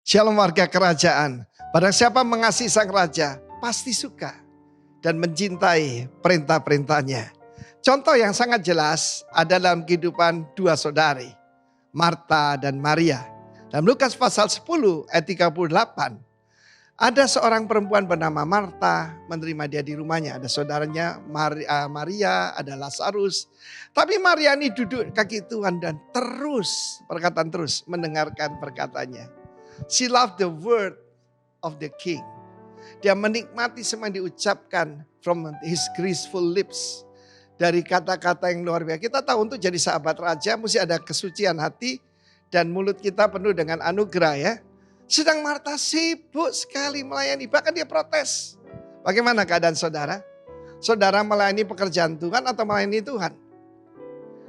Shalom warga kerajaan. Barang siapa mengasihi sang raja, pasti suka dan mencintai perintah-perintahnya. Contoh yang sangat jelas ada dalam kehidupan dua saudari, Marta dan Maria. Dalam Lukas pasal 10 ayat 38, ada seorang perempuan bernama Marta menerima dia di rumahnya. Ada saudaranya Maria, ada Lazarus. Tapi Maria ini duduk kaki Tuhan dan terus mendengarkan perkataannya. She loved the word of the king. Dia menikmati semua yang diucapkan from his graceful lips. Dari kata-kata yang luar biasa. Kita tahu untuk jadi sahabat raja mesti ada kesucian hati dan mulut kita penuh dengan anugerah ya. Sedang Marta sibuk sekali melayani, bahkan dia protes. Bagaimana keadaan saudara? Saudara melayani pekerjaan Tuhan atau melayani Tuhan?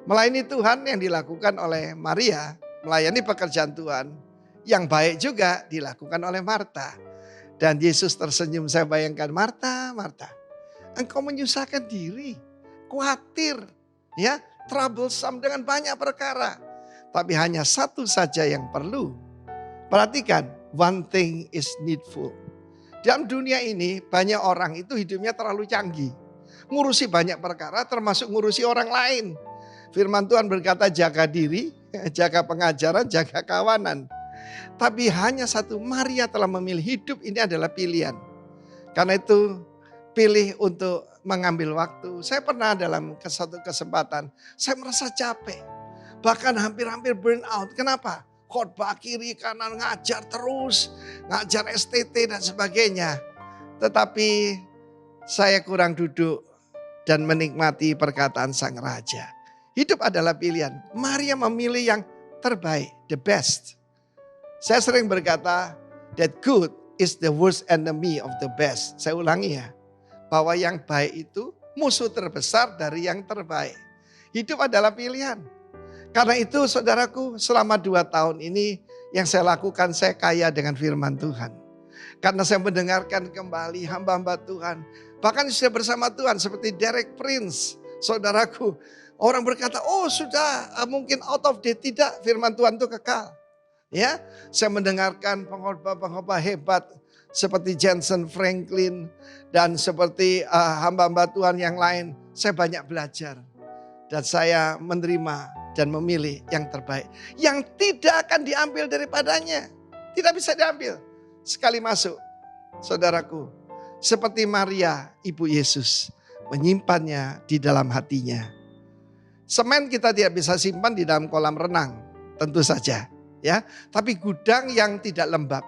Melayani Tuhan yang dilakukan oleh Maria, melayani pekerjaan Tuhan yang baik juga dilakukan oleh Marta. Dan Yesus tersenyum, saya bayangkan, Marta, engkau menyusahkan diri, khawatir, ya, troublesome dengan banyak perkara. Tapi hanya satu saja yang perlu. Perhatikan, one thing is needful. Dalam dunia ini banyak orang itu hidupnya terlalu canggih. Ngurusi banyak perkara termasuk ngurusi orang lain. Firman Tuhan berkata jaga diri, jaga pengajaran, jaga kawanan. Tapi hanya satu, Maria telah memilih hidup ini adalah pilihan. Karena itu pilih untuk mengambil waktu. Saya pernah dalam satu kesempatan, saya merasa capek. Bahkan hampir-hampir burn out. Kenapa? Khotbah kiri kanan ngajar terus, ngajar STT dan sebagainya. Tetapi saya kurang duduk dan menikmati perkataan sang raja. Hidup adalah pilihan. Maria memilih yang terbaik, the best. Saya sering berkata that good is the worst enemy of the best. Saya ulangi ya, bahwa yang baik itu musuh terbesar dari yang terbaik. Hidup adalah pilihan. Karena itu saudaraku, selama 2 tahun ini yang saya lakukan, saya kaya dengan firman Tuhan. Karena saya mendengarkan kembali hamba-hamba Tuhan. Bahkan sudah bersama Tuhan seperti Derek Prince. Saudaraku, orang berkata, oh sudah mungkin out of date. Tidak, firman Tuhan itu kekal. Ya, saya mendengarkan pengkhotbah hebat seperti Jensen Franklin dan seperti hamba-hamba Tuhan yang lain. Saya banyak belajar dan saya menerima dan memilih yang terbaik. Yang tidak akan diambil daripadanya. Tidak bisa diambil. Sekali masuk, saudaraku, seperti Maria, ibu Yesus, menyimpannya di dalam hatinya. Semen kita tidak bisa simpan di dalam kolam renang, tentu saja. Ya, tapi gudang yang tidak lembab.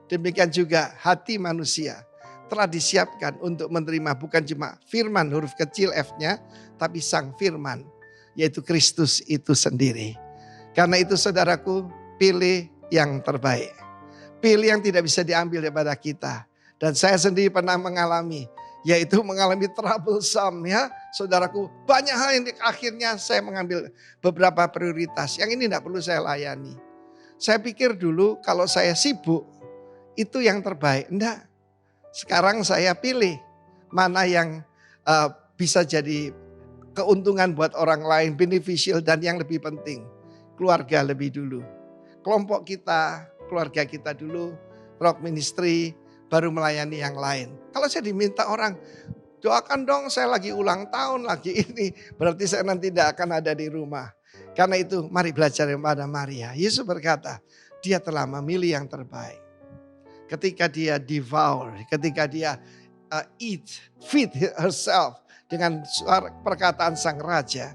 Demikian juga hati manusia telah disiapkan untuk menerima bukan cuma firman huruf kecil F-nya, tapi sang firman, yaitu Kristus itu sendiri. Karena itu saudaraku, pilih yang terbaik. Pilih yang tidak bisa diambil daripada kita. Dan saya sendiri pernah mengalami, yaitu mengalami troublesome ya. Saudaraku, banyak hal yang akhirnya saya mengambil beberapa prioritas. Yang ini tidak perlu saya layani. Saya pikir dulu kalau saya sibuk itu yang terbaik. Enggak. Sekarang saya pilih mana yang bisa jadi keuntungan buat orang lain, beneficial dan yang lebih penting. Keluarga lebih dulu. Kelompok kita, keluarga kita dulu, rock ministry, baru melayani yang lain. Kalau saya diminta orang, doakan dong saya lagi ulang tahun lagi ini. Berarti saya nanti tidak akan ada di rumah. Karena itu mari belajar kepada Maria. Yesus berkata, dia telah memilih yang terbaik. Ketika dia devour, ketika dia feed herself dengan suara perkataan sang raja.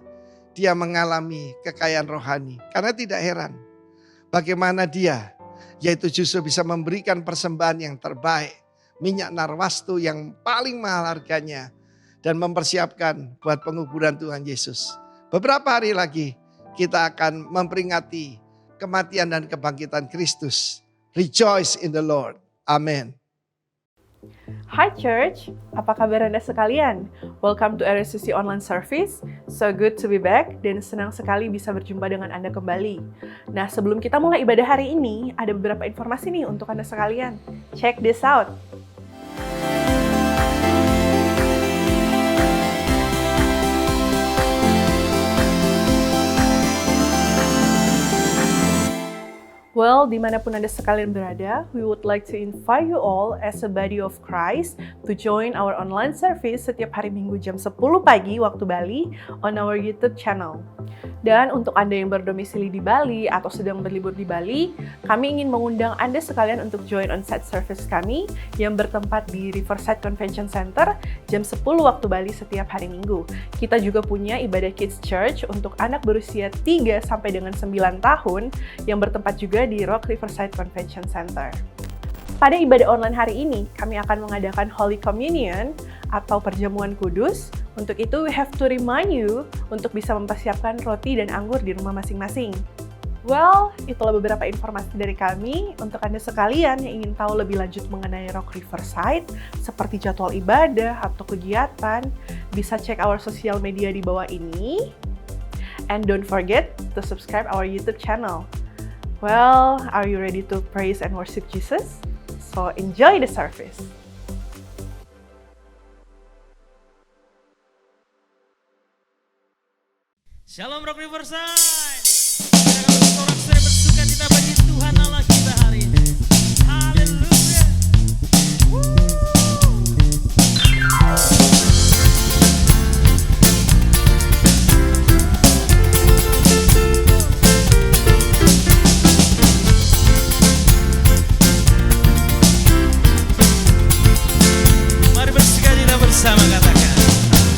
Dia mengalami kekayaan rohani. Karena tidak heran bagaimana dia, yaitu justru bisa memberikan persembahan yang terbaik. Minyak narwastu yang paling mahal harganya. Dan mempersiapkan buat penguburan Tuhan Yesus. Beberapa hari lagi kita akan memperingati kematian dan kebangkitan Kristus. Rejoice in the Lord. Amen. Hi Church, apa kabar Anda sekalian? Welcome to RSCC Online Service. So good to be back dan senang sekali bisa berjumpa dengan Anda kembali. Nah, sebelum kita mulai ibadah hari ini, ada beberapa informasi nih untuk Anda sekalian. Check this out. Well, dimanapun Anda sekalian berada, we would like to invite you all as a body of Christ to join our online service setiap hari Minggu jam 10 pagi waktu Bali on our YouTube channel. Dan untuk Anda yang berdomisili di Bali atau sedang berlibur di Bali, kami ingin mengundang Anda sekalian untuk join on-site service kami yang bertempat di Riverside Convention Center jam 10 waktu Bali setiap hari Minggu. Kita juga punya ibadah Kids Church untuk anak berusia 3 sampai dengan 9 tahun yang bertempat juga di Rock Riverside Convention Center. Pada ibadah online hari ini, kami akan mengadakan Holy Communion atau perjamuan kudus. Untuk itu, we have to remind you untuk bisa mempersiapkan roti dan anggur di rumah masing-masing. Well, itulah beberapa informasi dari kami. Untuk Anda sekalian yang ingin tahu lebih lanjut mengenai Rock Riverside, seperti jadwal ibadah atau kegiatan, bisa cek our social media di bawah ini. And don't forget to subscribe our YouTube channel. Well, are you ready to praise and worship Jesus? So enjoy the service. Shalom Rock Riverside. Sorak saya bersuka cita bagi Tuhan Allah kita hari ini. Haleluya. Mari bersuka cita bersama, katakan.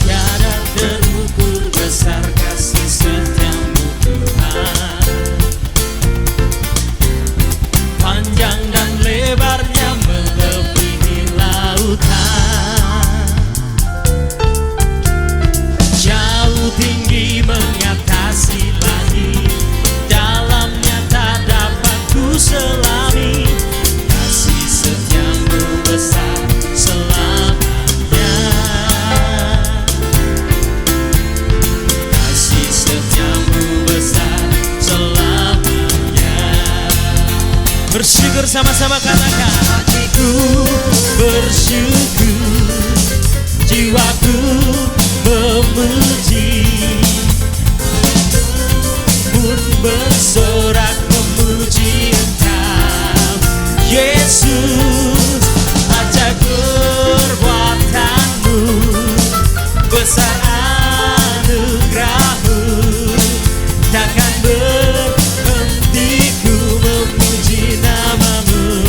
Tiada terukur besar kasih setiamu Tuhan, panjang dan lebarnya melebihi lautan, jauh tinggi mengatasi langit, dalamnya tak dapat ku selami, kasih setiamu besar selamanya. Kasih setiamu besar selamanya. Bersyukur sama-sama, katakan. Hatiku bersyukur, jiwaku memuji, pun bersorak memuji Engkau, Yesus. Ajaib perbuatanmu, besar anugerahmu, takkan berhenti ku memuji namamu.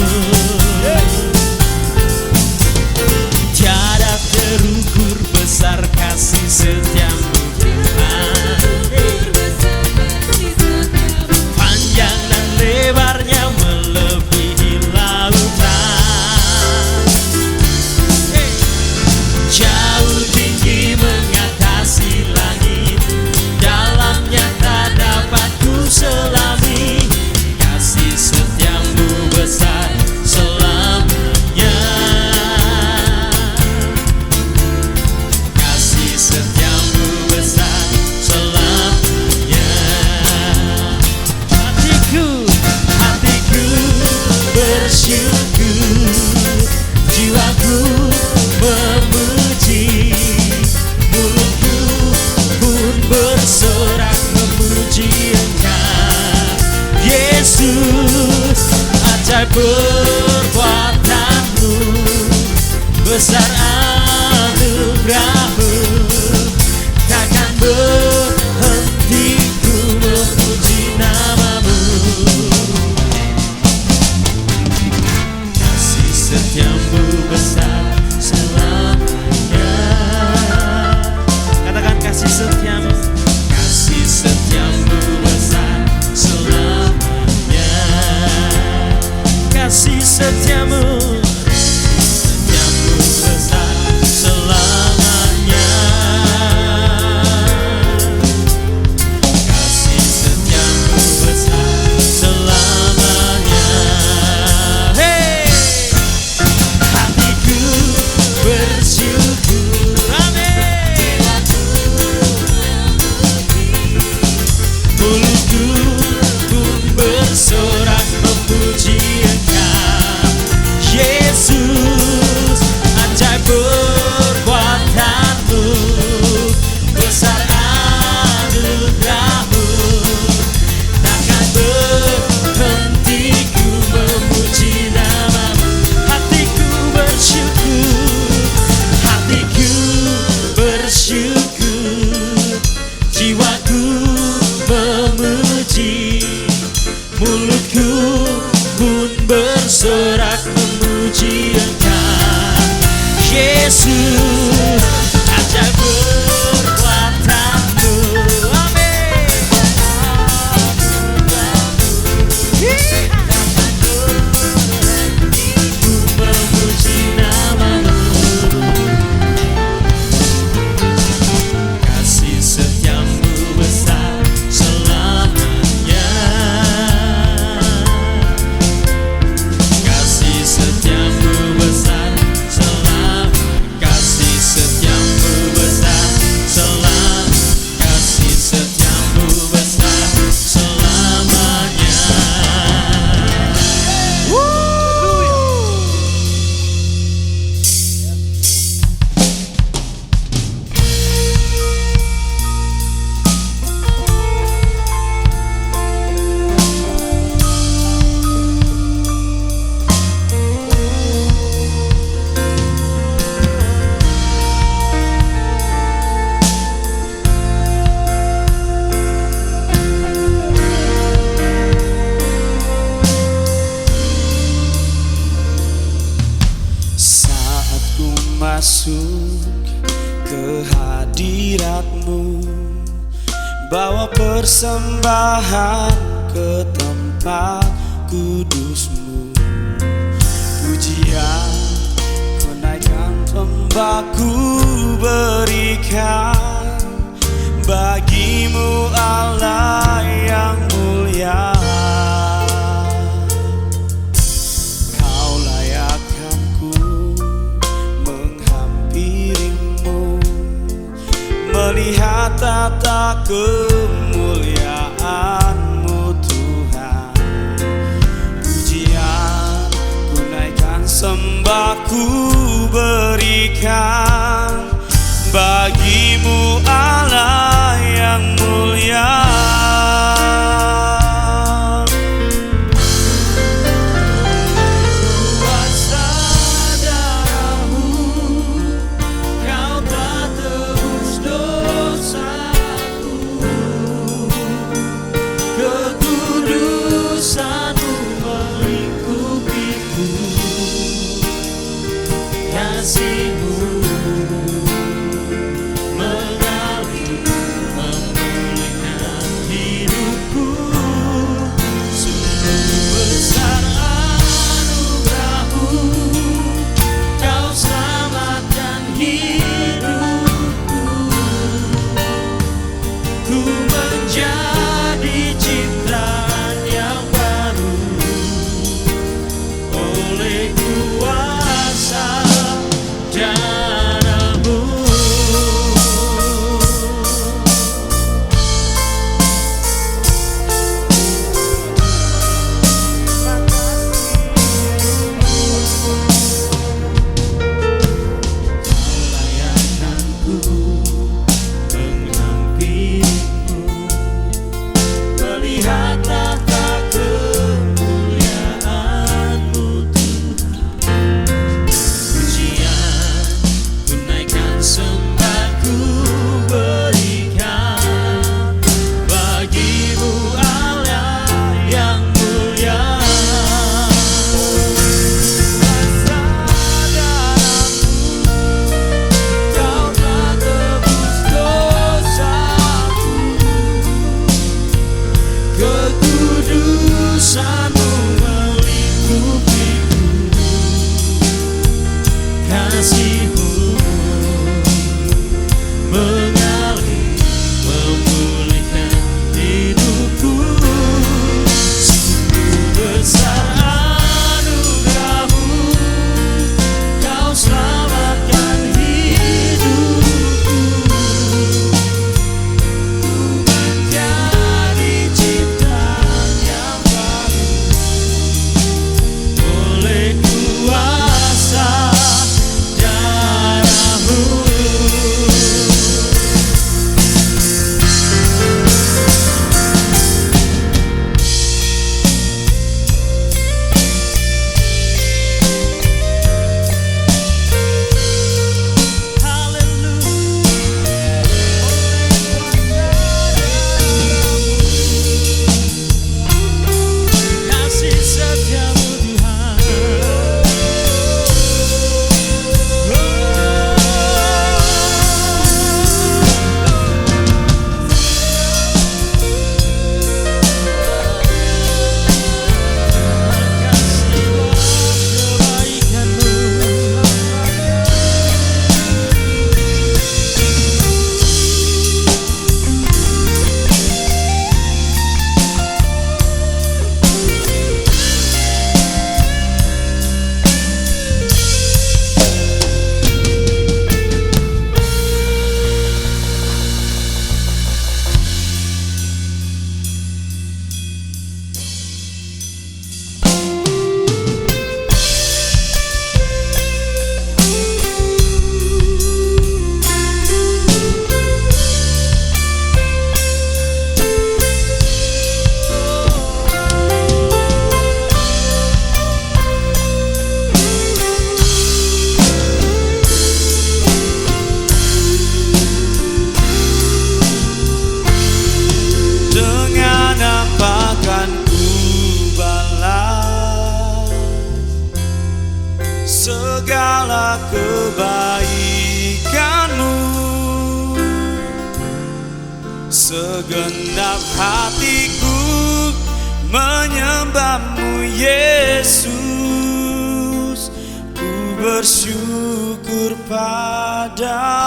Tiada terukur besar kasih setiamu Tuhan, panjang dan lebarnya melebihi lautan, jauh tinggi mengatasi langit, dalamnya tak dapat ku selami, kasih setiamu besar selamanya. Kasih setiamu besar selamanya. Hatiku bersyukur, jiwaku memuji, mulutku pun bersorak memuji Engkau, Yesus. Ajaib perbuatanmu, besar anugerahmu, takkan berhenti ku memuji namamu. Kasih setiamu besar selamanya. Katakan kasih setiamu. Kasih setiamu besar selamanya. Kasih setiamu, setiamu besar selamanya. Kasih setiamu besar selamanya. Hey! Hatiku bersyukur, amin. Mulutku pun bersorak memuji Engkau, Yesus. Ajaib perbuatanmu, besar anugerahmu, takkan berhenti masuk ke hadirat-Mu, bawa persembahan ke tempat kudus-Mu. Pujian ku naikkan, sembah ku berikan bagi-Mu Allah yang mulia. Kau layakkan ku menghampiri-Mu, melihat tata kemuliaan-Mu Tuhan. Pujian ku naikkan, sembah ku berikan bagi-Mu Allah yang mulia. Kuasa darah-Mu, Kau telah tebus dosaku. Segenap hatiku menyembah-Mu Yesus. Ku bersyukur padamu.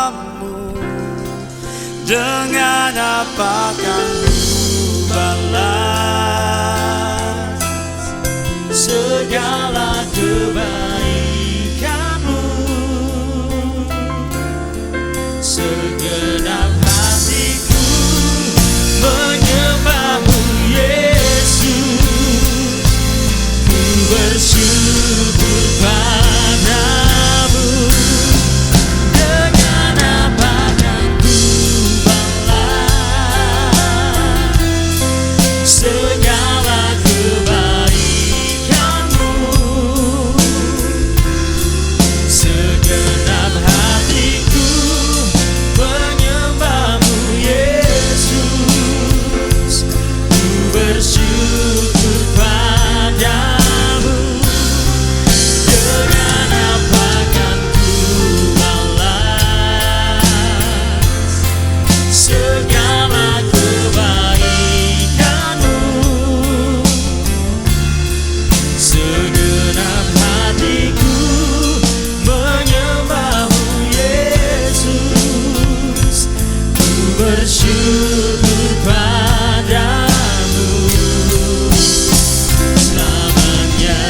Dengan apa kan ku balas segala kebaikan-Mu? Segenap hatiku menyembah-Mu Yesus. Ku bersyukur padamu. Dengan apa kan ku balas segala kebaikan-Mu? Segenap hatiku menyembah-Mu Yesus. Ku bersyukur padamu. Dengan apa kan ku balas segala kebaikan-Mu? Segenap hatiku menyembah-Mu Yesus. Ku bersyukur padamu selamanya.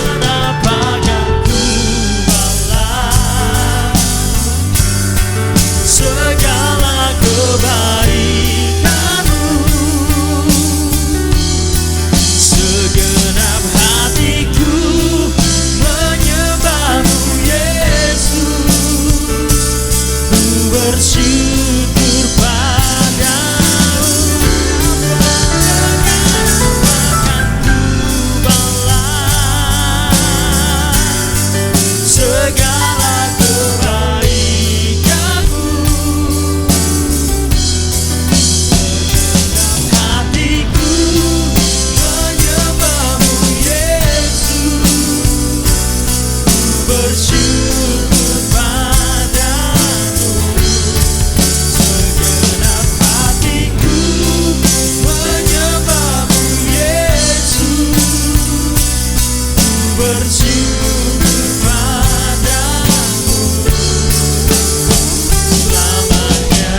Kenapa kan ku balas segala kebaikan-Mu? Segenap hatiku menyembah-Mu Yesus. Ku bersyukur padamu. Akan ku balas segala kebaikan-Mu. Hatiku menyembah-Mu Yesus. Ku bersyukur padamu. Segenap hatiku menyembah-Mu Yesus. Ku bersyukur padamu selamanya.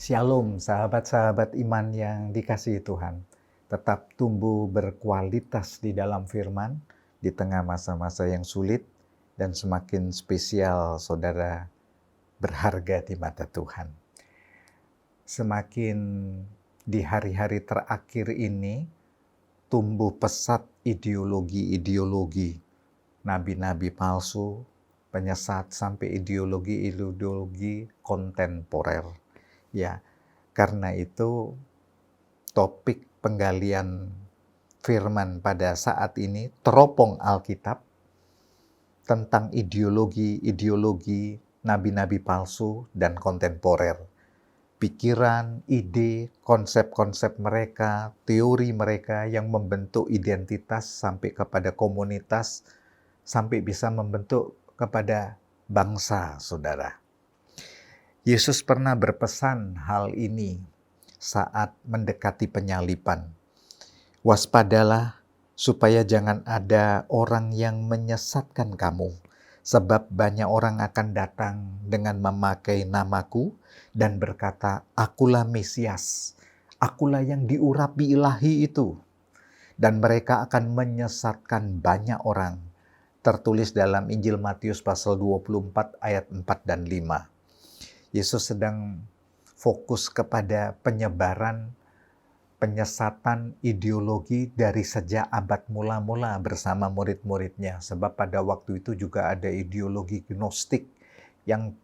Shalom sahabat-sahabat iman yang dikasihi Tuhan. Tetap tumbuh berkualitas di dalam firman di tengah masa-masa yang sulit, dan semakin spesial saudara berharga di mata Tuhan. Semakin di hari-hari terakhir ini tumbuh pesat ideologi-ideologi nabi-nabi palsu, penyesat, sampai ideologi-ideologi kontemporer. Ya, karena itu topik penggalian firman pada saat ini teropong Alkitab tentang ideologi-ideologi nabi-nabi palsu dan kontemporer. Pikiran, ide, konsep-konsep mereka, teori mereka yang membentuk identitas sampai kepada komunitas, sampai bisa membentuk kepada bangsa, saudara. Yesus pernah berpesan hal ini saat mendekati penyaliban. Waspadalah supaya jangan ada orang yang menyesatkan kamu, Sebab banyak orang akan datang dengan memakai namaku dan berkata, akulah Mesias, akulah yang diurapi ilahi itu. Dan mereka akan menyesatkan banyak orang. Tertulis dalam Injil Matius pasal 24 ayat 4 dan 5. Yesus sedang fokus kepada penyebaran, penyesatan ideologi dari sejak abad mula-mula bersama murid-muridnya. Sebab pada waktu itu juga ada ideologi gnostik yang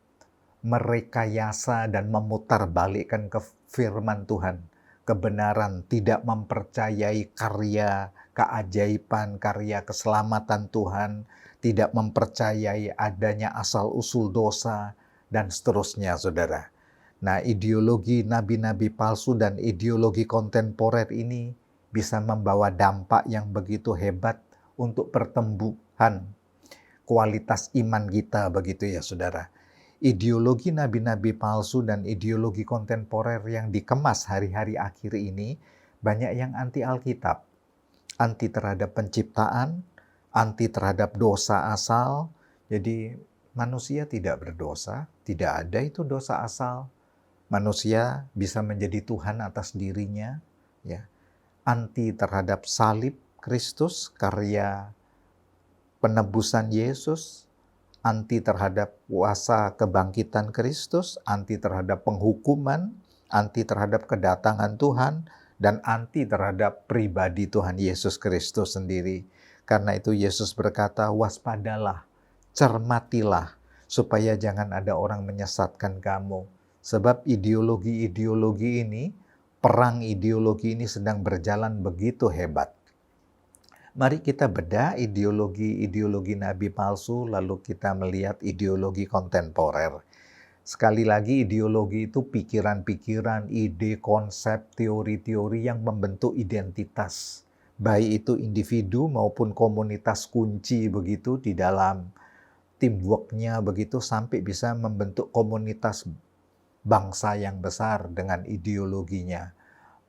merekayasa dan memutarbalikkan ke firman Tuhan. Kebenaran, tidak mempercayai karya keajaiban, karya keselamatan Tuhan, tidak mempercayai adanya asal-usul dosa, dan seterusnya, saudara. Nah, ideologi nabi-nabi palsu dan ideologi kontemporer ini bisa membawa dampak yang begitu hebat untuk pertumbuhan kualitas iman kita, begitu ya, saudara. Ideologi nabi-nabi palsu dan ideologi kontemporer yang dikemas hari-hari akhir ini banyak yang anti Alkitab, anti terhadap penciptaan, anti terhadap dosa asal. Jadi manusia tidak berdosa, tidak ada itu dosa asal. Manusia bisa menjadi Tuhan atas dirinya, ya. Anti terhadap salib Kristus, karya penebusan Yesus, anti terhadap kuasa kebangkitan Kristus, anti terhadap penghukuman, anti terhadap kedatangan Tuhan, dan anti terhadap pribadi Tuhan Yesus Kristus sendiri. Karena itu Yesus berkata, waspadalah, cermatilah, supaya jangan ada orang menyesatkan kamu. Sebab ideologi-ideologi ini, perang ideologi ini sedang berjalan begitu hebat. Mari kita bedah ideologi-ideologi nabi palsu, lalu kita melihat ideologi kontemporer. Sekali lagi, ideologi itu pikiran-pikiran, ide, konsep, teori-teori yang membentuk identitas. Baik itu individu maupun komunitas kunci begitu di dalam teamwork-nya begitu sampai bisa membentuk komunitas bangsa yang besar dengan ideologinya.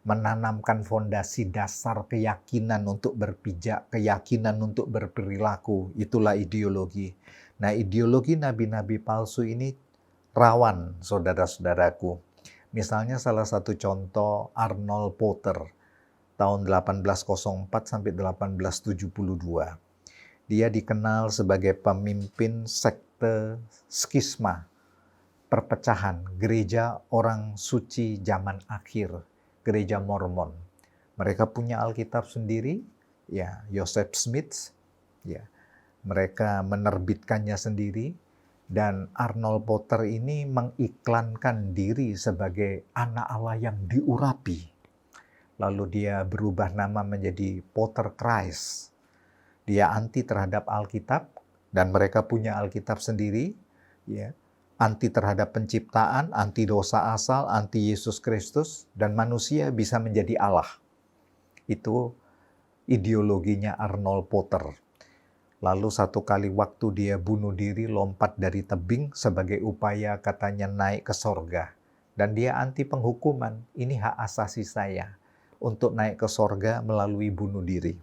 Menanamkan fondasi dasar keyakinan untuk berpijak, keyakinan untuk berperilaku, itulah ideologi. Nah, ideologi nabi-nabi palsu ini rawan, saudara-saudaraku. Misalnya salah satu contoh Arnold Porter, tahun 1804 sampai 1872. Dia dikenal sebagai pemimpin sekte skisma, perpecahan, gereja orang suci zaman akhir, gereja Mormon. Mereka punya Alkitab sendiri, ya, Joseph Smith, ya. Mereka menerbitkannya sendiri, dan Arnold Porter ini mengiklankan diri sebagai anak Allah yang diurapi. Lalu dia berubah nama menjadi Porter Christ. Dia anti terhadap Alkitab, dan mereka punya Alkitab sendiri, ya. Anti terhadap penciptaan, anti dosa asal, anti Yesus Kristus, dan manusia bisa menjadi Allah. Itu ideologinya Arnold Porter. Lalu satu kali waktu dia bunuh diri, lompat dari tebing sebagai upaya katanya naik ke sorga. Dan dia anti penghukuman, ini hak asasi saya untuk naik ke sorga melalui bunuh diri.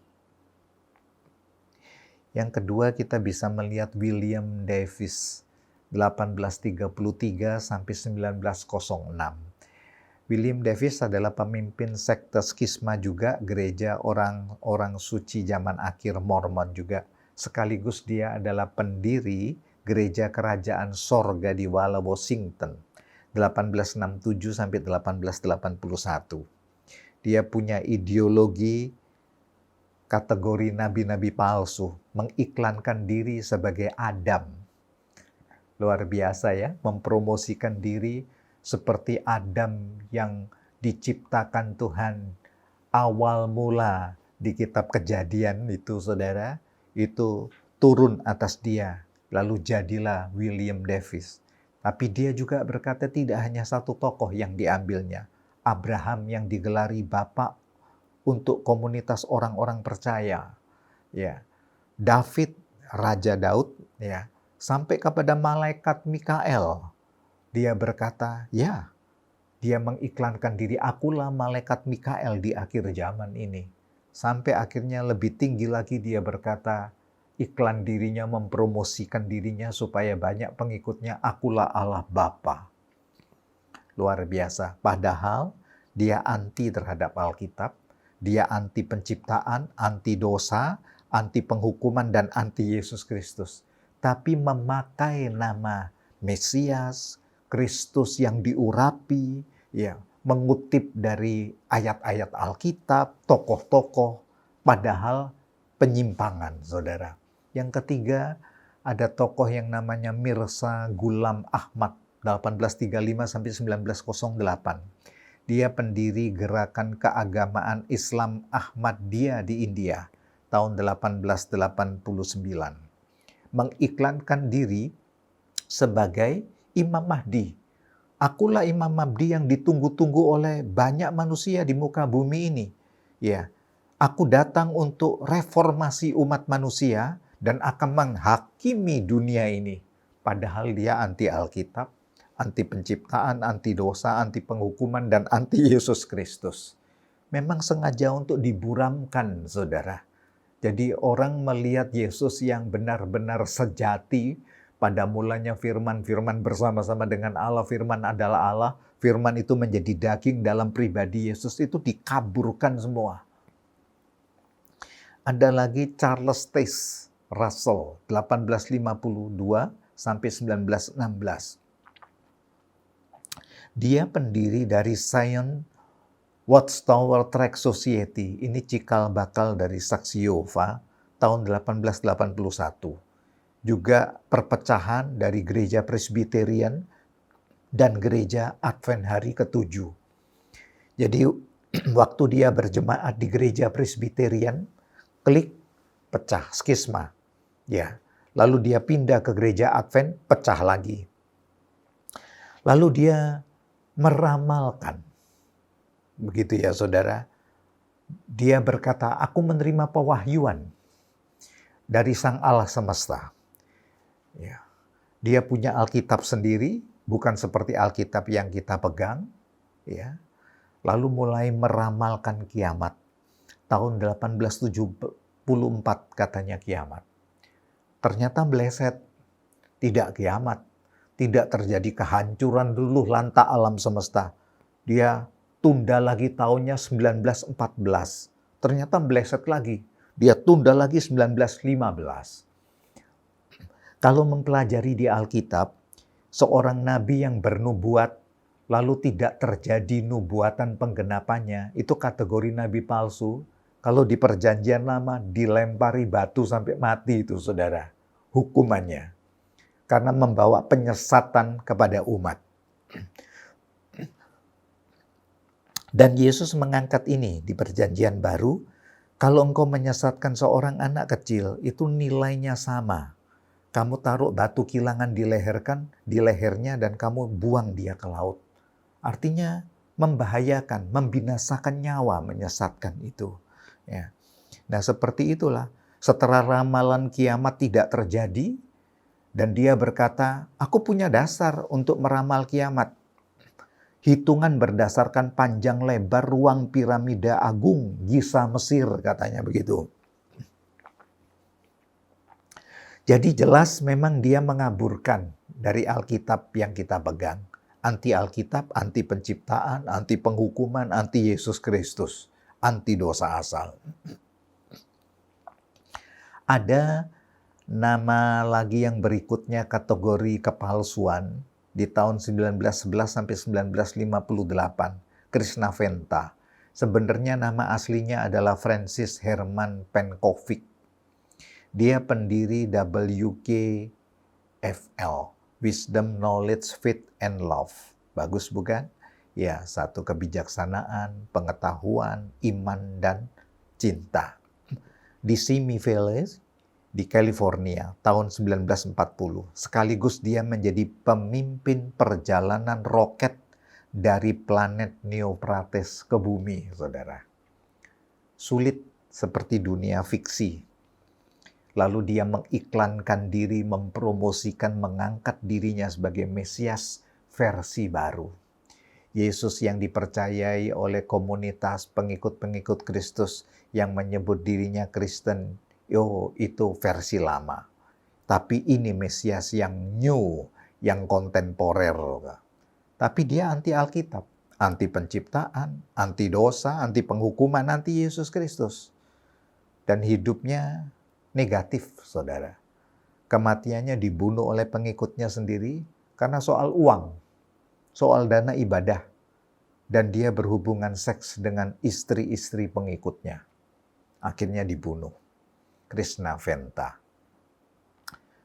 Yang kedua, kita bisa melihat William Davis, 1833 sampai 1906. William Davis adalah pemimpin sekte skisma juga, gereja orang suci zaman akhir Mormon juga. Sekaligus dia adalah pendiri gereja kerajaan sorga di Walla, Washington, 1867 sampai 1881. Dia punya ideologi kategori nabi-nabi palsu, mengiklankan diri sebagai Adam. Luar biasa ya, mempromosikan diri seperti Adam yang diciptakan Tuhan awal mula di kitab Kejadian itu, saudara, itu turun atas dia, lalu jadilah William Davis. Tapi dia juga berkata tidak hanya satu tokoh yang diambilnya. Abraham yang digelari Bapak untuk komunitas orang-orang percaya. Ya. David, Raja Daud, ya, sampai kepada malaikat Mikael. Dia berkata, ya, dia mengiklankan diri, akulah malaikat Mikael di akhir zaman ini. Sampai akhirnya lebih tinggi lagi dia berkata, iklan dirinya, mempromosikan dirinya supaya banyak pengikutnya, akulah Allah Bapa. Luar biasa. Padahal dia anti terhadap Alkitab, dia anti penciptaan, anti dosa, anti penghukuman, dan anti Yesus Kristus. Tapi memakai nama Mesias, Kristus yang diurapi, ya, mengutip dari ayat-ayat Alkitab, tokoh-tokoh, padahal penyimpangan, saudara. Yang ketiga, ada tokoh yang namanya Mirza Ghulam Ahmad, 1835 sampai 1908. Dia pendiri gerakan keagamaan Islam Ahmadiyah di India tahun 1889. Mengiklankan diri sebagai Imam Mahdi. Akulah Imam Mahdi yang ditunggu-tunggu oleh banyak manusia di muka bumi ini. Ya, aku datang untuk reformasi umat manusia dan akan menghakimi dunia ini. Padahal dia anti Alkitab, anti penciptaan, anti dosa, anti penghukuman, dan anti Yesus Kristus. Memang sengaja untuk diburamkan, saudara. Jadi orang melihat Yesus yang benar-benar sejati, pada mulanya firman bersama-sama dengan Allah, firman adalah Allah, firman itu menjadi daging dalam pribadi Yesus, itu dikaburkan semua. Ada lagi Charles Taze Russell, 1852 sampai 1916. Dia pendiri dari Zion Watchtower Tract Society, ini cikal bakal dari Saksi Yehova tahun 1881. Juga perpecahan dari gereja Presbyterian dan gereja Advent hari ke-7. Jadi waktu dia berjemaat di gereja Presbyterian, klik, pecah, skisma. Ya, lalu dia pindah ke gereja Advent, pecah lagi. Lalu dia meramalkan. Begitu ya saudara. Dia berkata, aku menerima pewahyuan dari Sang Allah semesta. Ya. Dia punya Alkitab sendiri, bukan seperti Alkitab yang kita pegang. Ya. Lalu mulai meramalkan kiamat. Tahun 1874 katanya kiamat. Ternyata meleset, tidak kiamat. Tidak terjadi kehancuran dulu lanta alam semesta. Dia tunda lagi tahunnya 1914. Ternyata meleset lagi. Dia tunda lagi 1915. Kalau mempelajari di Alkitab, seorang nabi yang bernubuat lalu tidak terjadi nubuatan penggenapannya, itu kategori nabi palsu. Kalau di Perjanjian Lama dilempari batu sampai mati itu saudara, hukumannya. Karena membawa penyesatan kepada umat. Dan Yesus mengangkat ini di Perjanjian Baru, kalau engkau menyesatkan seorang anak kecil, itu nilainya sama. Kamu taruh batu kilangan di lehernya dan kamu buang dia ke laut. Artinya membahayakan, membinasakan nyawa, menyesatkan itu. Ya. Nah seperti itulah, setelah ramalan kiamat tidak terjadi, dan dia berkata, aku punya dasar untuk meramal kiamat. Hitungan berdasarkan panjang lebar ruang piramida agung Giza Mesir, katanya begitu. Jadi jelas memang dia mengaburkan dari Alkitab yang kita pegang. Anti Alkitab, anti penciptaan, anti penghukuman, anti Yesus Kristus, anti dosa asal. Ada nama lagi yang berikutnya kategori kepalsuan di tahun 1911 sampai 1958, Krishnaventa. Sebenarnya nama aslinya adalah Francis Herman Penkovic. Dia pendiri WKFL, Wisdom, Knowledge, Faith, and Love. Bagus bukan? Ya, satu kebijaksanaan, pengetahuan, iman, dan cinta. Di Simi Valley, di California, tahun 1940. Sekaligus dia menjadi pemimpin perjalanan roket dari planet Neoprates ke bumi, saudara. Sulit seperti dunia fiksi. Lalu dia mengiklankan diri, mempromosikan, mengangkat dirinya sebagai Mesias versi baru. Yesus yang dipercayai oleh komunitas pengikut-pengikut Kristus yang menyebut dirinya Kristen, itu versi lama. Tapi ini Mesias yang new, yang kontemporer. Tapi dia anti Alkitab, anti penciptaan, anti dosa, anti penghukuman, anti Yesus Kristus. Dan hidupnya negatif, saudara. Kematiannya dibunuh oleh pengikutnya sendiri karena soal uang, soal dana ibadah. Dan dia berhubungan seks dengan istri-istri pengikutnya. Akhirnya dibunuh. Krishna Venta.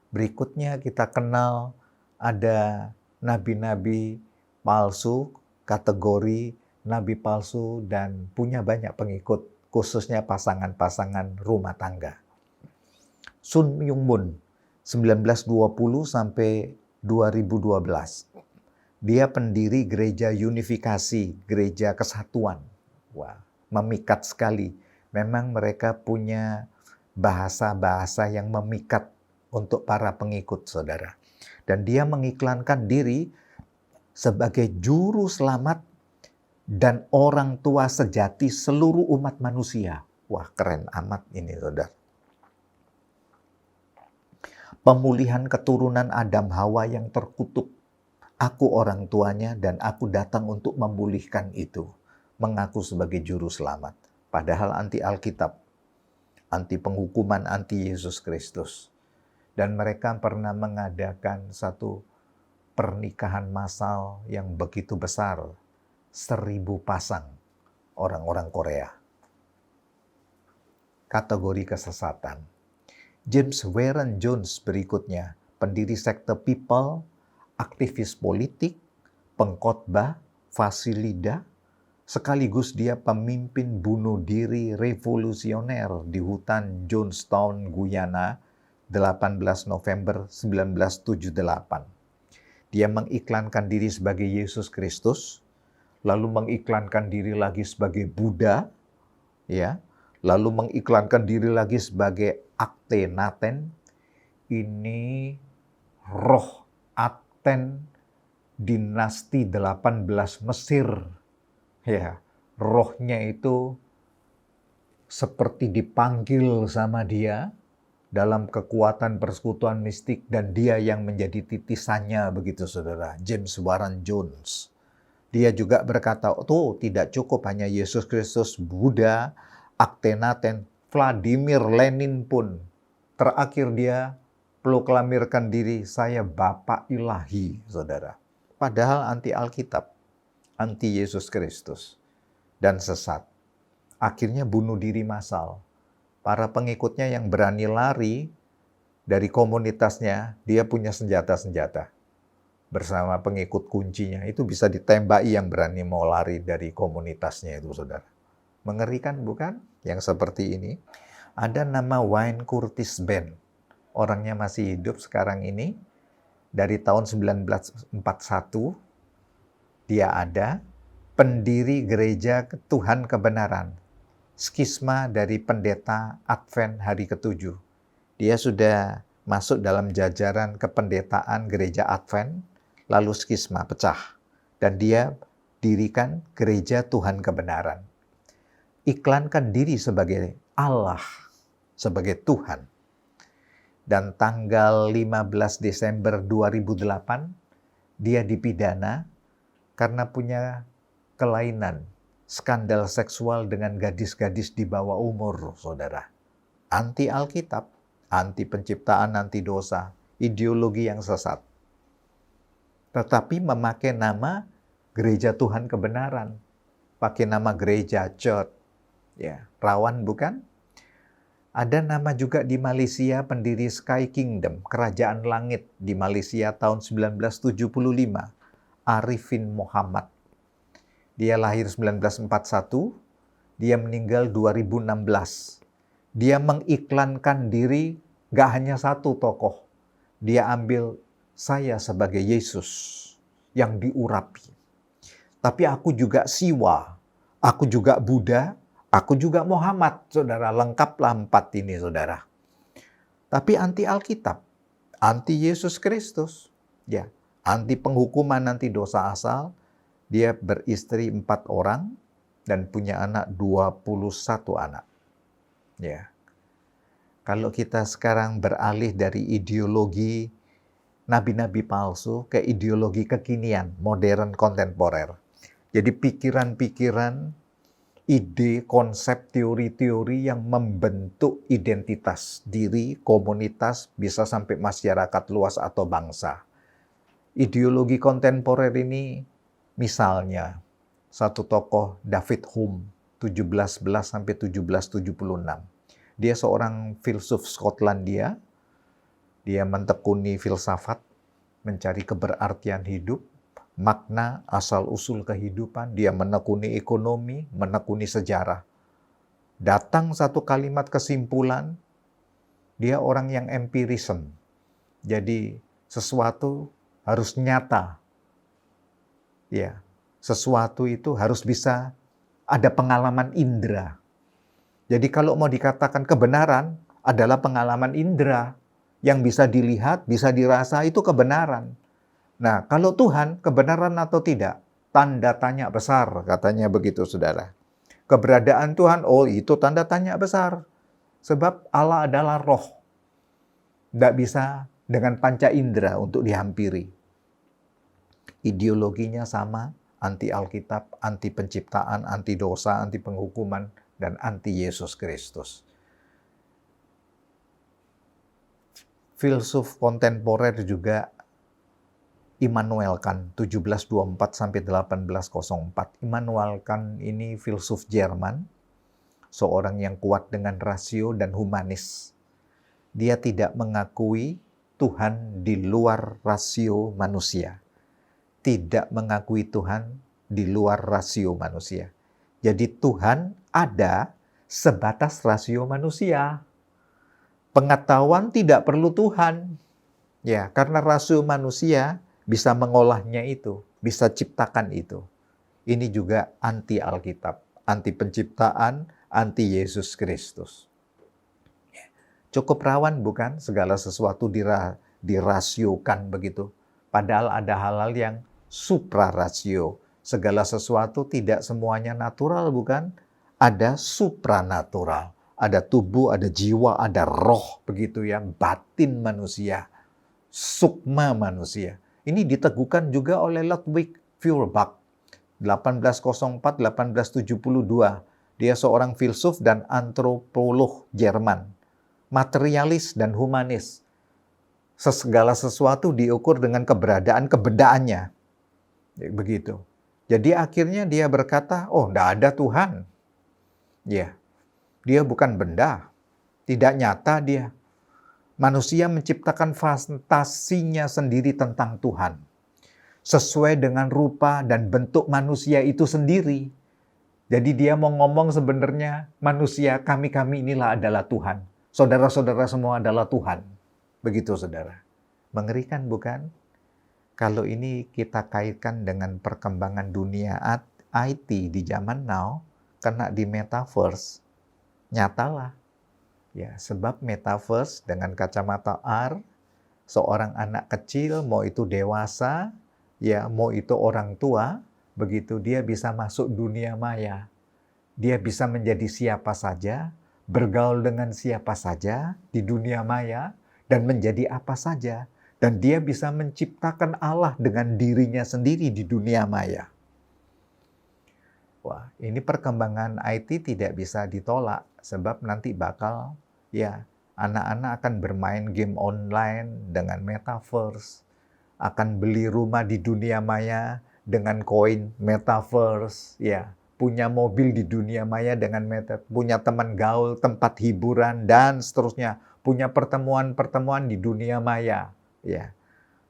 Berikutnya kita kenal ada nabi-nabi palsu, kategori nabi palsu dan punya banyak pengikut, khususnya pasangan-pasangan rumah tangga. Sun Myung Moon, 1920 sampai 2012. Dia pendiri gereja unifikasi, gereja kesatuan. Wah, memikat sekali. Memang mereka punya bahasa-bahasa yang memikat untuk para pengikut, saudara. Dan dia mengiklankan diri sebagai juru selamat dan orang tua sejati seluruh umat manusia. Wah, keren amat ini, saudara. Pemulihan keturunan Adam Hawa yang terkutuk. Aku orang tuanya dan aku datang untuk memulihkan itu. Mengaku sebagai juru selamat. Padahal anti Alkitab, anti penghukuman, anti Yesus Kristus. Dan mereka pernah mengadakan satu pernikahan massal yang begitu besar. 1.000 pasang orang-orang Korea. Kategori kesesatan. James Warren Jones berikutnya, pendiri sekte People, aktivis politik, pengkhotbah, fasilida, sekaligus dia pemimpin bunuh diri revolusioner di hutan Jonestown, Guyana, 18 November 1978. Dia mengiklankan diri sebagai Yesus Kristus, lalu mengiklankan diri lagi sebagai Buddha, ya, lalu mengiklankan diri lagi sebagai Akhenaten. Ini roh Aten dinasti 18 Mesir. Ya, rohnya itu seperti dipanggil sama dia dalam kekuatan persekutuan mistik dan dia yang menjadi titisannya begitu, saudara. James Warren Jones. Dia juga berkata, tuh tidak cukup hanya Yesus Kristus, Buddha, Akhenaten, Vladimir Lenin pun. Terakhir dia proklamirkan diri, saya Bapa Ilahi, saudara. Padahal anti Alkitab, anti Yesus Kristus, dan sesat. Akhirnya bunuh diri massal. Para pengikutnya yang berani lari dari komunitasnya, dia punya senjata-senjata. Bersama pengikut kuncinya, itu bisa ditembaki yang berani mau lari dari komunitasnya itu, saudara. Mengerikan bukan? Yang seperti ini. Ada nama Wayne Curtis Ben. Orangnya masih hidup sekarang ini. Dari tahun 1941, dia ada. Pendiri gereja Tuhan Kebenaran. Skisma dari pendeta Advent hari ke-7. Dia sudah masuk dalam jajaran kependetaan gereja Advent, lalu skisma pecah. Dan dia dirikan gereja Tuhan Kebenaran. Iklankan diri sebagai Allah, sebagai Tuhan. Dan tanggal 15 Desember 2008, dia dipidana karena punya kelainan, skandal seksual dengan gadis-gadis di bawah umur, saudara. Anti Alkitab, anti penciptaan, anti dosa, ideologi yang sesat. Tetapi memakai nama Gereja Tuhan Kebenaran, pakai nama gereja, church. Ya, rawan bukan? Ada nama juga di Malaysia pendiri Sky Kingdom, Kerajaan Langit di Malaysia tahun 1975, Arifin Muhammad. Dia lahir 1941, dia meninggal 2016. Dia mengiklankan diri gak hanya satu tokoh. Dia ambil saya sebagai Yesus yang diurapi. Tapi aku juga Siwa, aku juga Buddha, aku juga Muhammad, saudara. Lengkaplah 4 ini, saudara. Tapi anti Alkitab, anti Yesus Kristus, ya, anti penghukuman, anti dosa asal. Dia beristri 4 orang dan punya anak 21 anak. Ya. Kalau kita sekarang beralih dari ideologi nabi-nabi palsu ke ideologi kekinian, modern, kontemporer. Jadi pikiran-pikiran, ide, konsep, teori-teori yang membentuk identitas diri, komunitas, bisa sampai masyarakat luas atau bangsa. Ideologi kontemporer ini misalnya satu tokoh David Hume 1711 sampai 1776. Dia seorang filsuf Skotlandia. Dia mentekuni filsafat, mencari keberartian hidup, makna, asal-usul kehidupan. Dia menekuni ekonomi, menekuni sejarah. Datang satu kalimat kesimpulan, dia orang yang empirism. Jadi sesuatu harus nyata. Ya, sesuatu itu harus bisa ada pengalaman indera. Jadi kalau mau dikatakan kebenaran adalah pengalaman indera yang bisa dilihat, bisa dirasa, itu kebenaran. Nah, kalau Tuhan kebenaran atau tidak? Tanda tanya besar, katanya begitu, saudara. Keberadaan Tuhan, oh itu tanda tanya besar. Sebab Allah adalah roh. Tidak bisa dengan panca indera untuk dihampiri. Ideologinya sama, anti Alkitab, anti penciptaan, anti dosa, anti penghukuman, dan anti Yesus Kristus. Filsuf kontemporer juga Immanuel Kant 1724 sampai 1804. Immanuel Kant ini filsuf Jerman, seorang yang kuat dengan rasio dan humanis. Dia tidak mengakui Tuhan di luar rasio manusia. Tidak mengakui Tuhan di luar rasio manusia. Jadi Tuhan ada sebatas rasio manusia. Pengetahuan tidak perlu Tuhan. Ya, karena rasio manusia bisa mengolahnya itu, bisa ciptakan itu. Ini juga anti Alkitab, anti penciptaan, anti Yesus Kristus. Cukup rawan bukan segala sesuatu dirasiokan begitu. Padahal ada hal-hal yang suprarasio. Segala sesuatu tidak semuanya natural bukan? Ada supranatural. Ada tubuh, ada jiwa, ada roh begitu ya, batin manusia, sukma manusia. Ini diteguhkan juga oleh Ludwig Feuerbach 1804-1872. Dia seorang filsuf dan antropolog Jerman, materialis dan humanis. Segala sesuatu diukur dengan keberadaan kebedaannya. Begitu. Jadi akhirnya dia berkata, oh tidak ada Tuhan. Ya, dia bukan benda. Tidak nyata dia. Manusia menciptakan fantasinya sendiri tentang Tuhan. Sesuai dengan rupa dan bentuk manusia itu sendiri. Jadi dia mau ngomong sebenarnya manusia kami-kami inilah adalah Tuhan. Saudara-saudara semua adalah Tuhan. Begitu saudara. Mengerikan bukan? Kalau ini kita kaitkan dengan perkembangan dunia IT di zaman now, kena di metaverse, nyatalah. Ya, sebab metaverse dengan kacamata AR, seorang anak kecil, mau itu dewasa, ya mau itu orang tua, begitu dia bisa masuk dunia maya. Dia bisa menjadi siapa saja, bergaul dengan siapa saja di dunia maya, dan menjadi apa saja. Dan dia bisa menciptakan Allah dengan dirinya sendiri di dunia maya. Wah, ini perkembangan IT tidak bisa ditolak, sebab nanti bakal, ya, anak-anak akan bermain game online dengan metaverse, akan beli rumah di dunia maya dengan koin metaverse, ya, punya mobil di dunia maya dengan metaverse, punya teman gaul, tempat hiburan, dan seterusnya, punya pertemuan-pertemuan di dunia maya. Ya,